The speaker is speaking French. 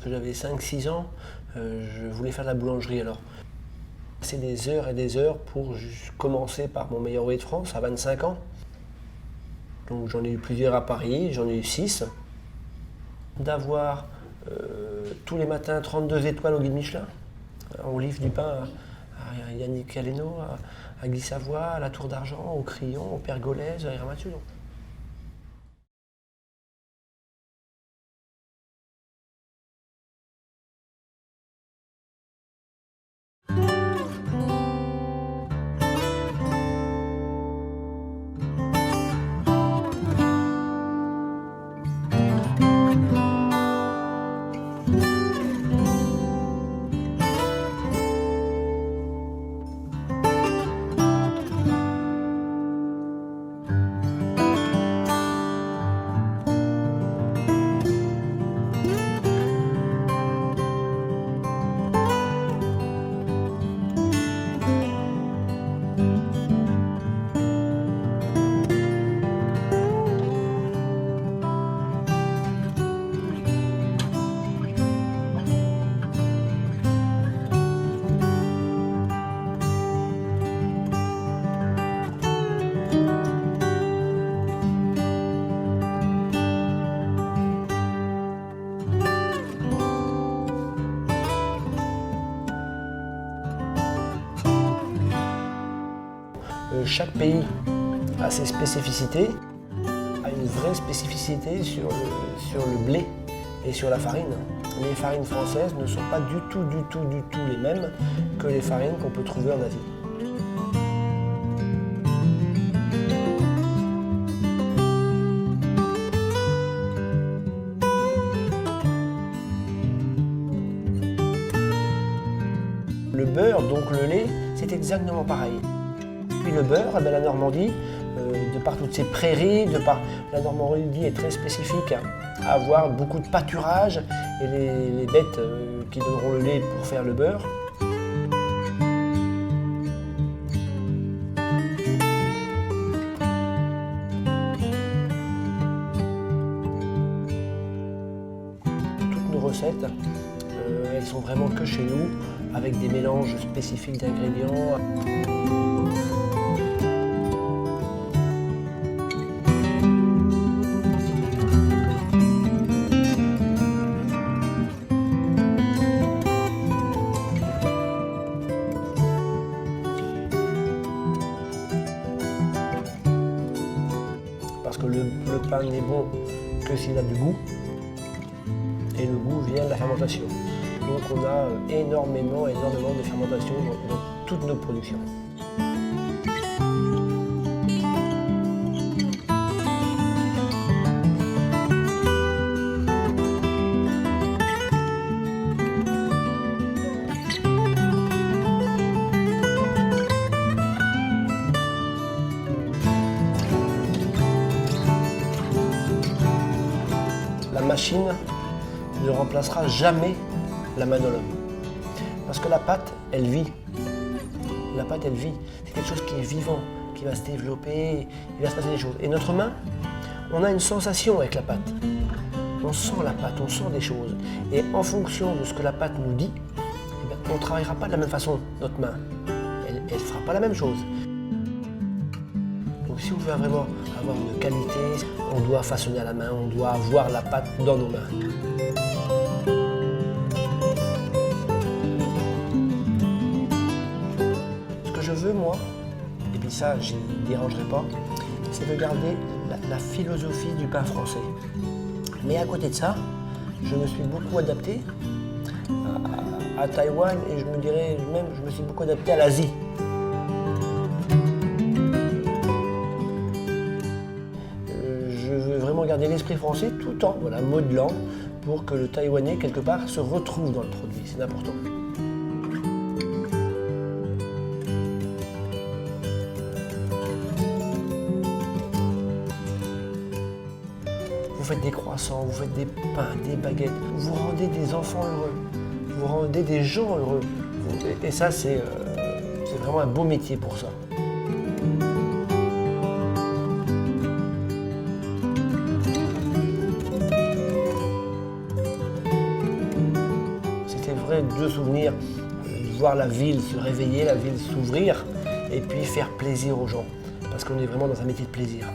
lorsque j'avais 5-6 ans, je voulais faire de la boulangerie alors. C'est des heures et des heures pour commencer par mon meilleur ouvrier de France à 25 ans. Donc j'en ai eu plusieurs à Paris, j'en ai eu 6. D'avoir tous les matins 32 étoiles au guide Michelin. On livre du pain à Yannick Aleno, à Guy Savoie, à la Tour d'Argent, au Crillon, au Pergolèse, à Hirmathieu. Chaque pays a ses spécificités, a une vraie spécificité sur le blé et sur la farine. Les farines françaises ne sont pas du tout les mêmes que les farines qu'on peut trouver en Asie. Le beurre, donc le lait, c'est exactement pareil. Puis le beurre, la Normandie, de par toutes ces prairies, la Normandie est très spécifique à avoir beaucoup de pâturage et les bêtes qui donneront le lait pour faire le beurre. Toutes nos recettes, elles sont vraiment que chez nous, avec des mélanges spécifiques d'ingrédients. Parce que le pain n'est bon que s'il a du goût, et le goût vient de la fermentation. Donc on a énormément de fermentation dans toutes nos productions. La machine ne remplacera jamais la main de l'homme. Parce que la pâte, elle vit. La pâte, elle vit. C'est quelque chose qui est vivant, qui va se développer, il va se passer des choses. Et notre main, on a une sensation avec la pâte. On sent la pâte, on sent des choses. Et en fonction de ce que la pâte nous dit, eh bien, on ne travaillera pas de la même façon, notre main. Elle ne fera pas la même chose. Donc si on veut vraiment avoir une qualité, on doit façonner à la main, on doit avoir la pâte dans nos mains. Ce que je veux, moi, et puis ça, je n'y dérangerai pas, c'est de garder la philosophie du pain français. Mais à côté de ça, je me suis beaucoup adapté à Taïwan et je me dirais même, je me suis beaucoup adapté à l'Asie. Je veux vraiment garder l'esprit français tout en modelant pour que le Taïwanais, quelque part, se retrouve dans le produit. C'est important. Vous faites des croissants, vous faites des pains, des baguettes, vous rendez des enfants heureux, vous rendez des gens heureux. Et ça, c'est vraiment un beau métier pour ça. c'est vrai deux souvenirs, de voir la ville se réveiller, la ville s'ouvrir et puis faire plaisir aux gens. Parce qu'on est vraiment dans un métier de plaisir.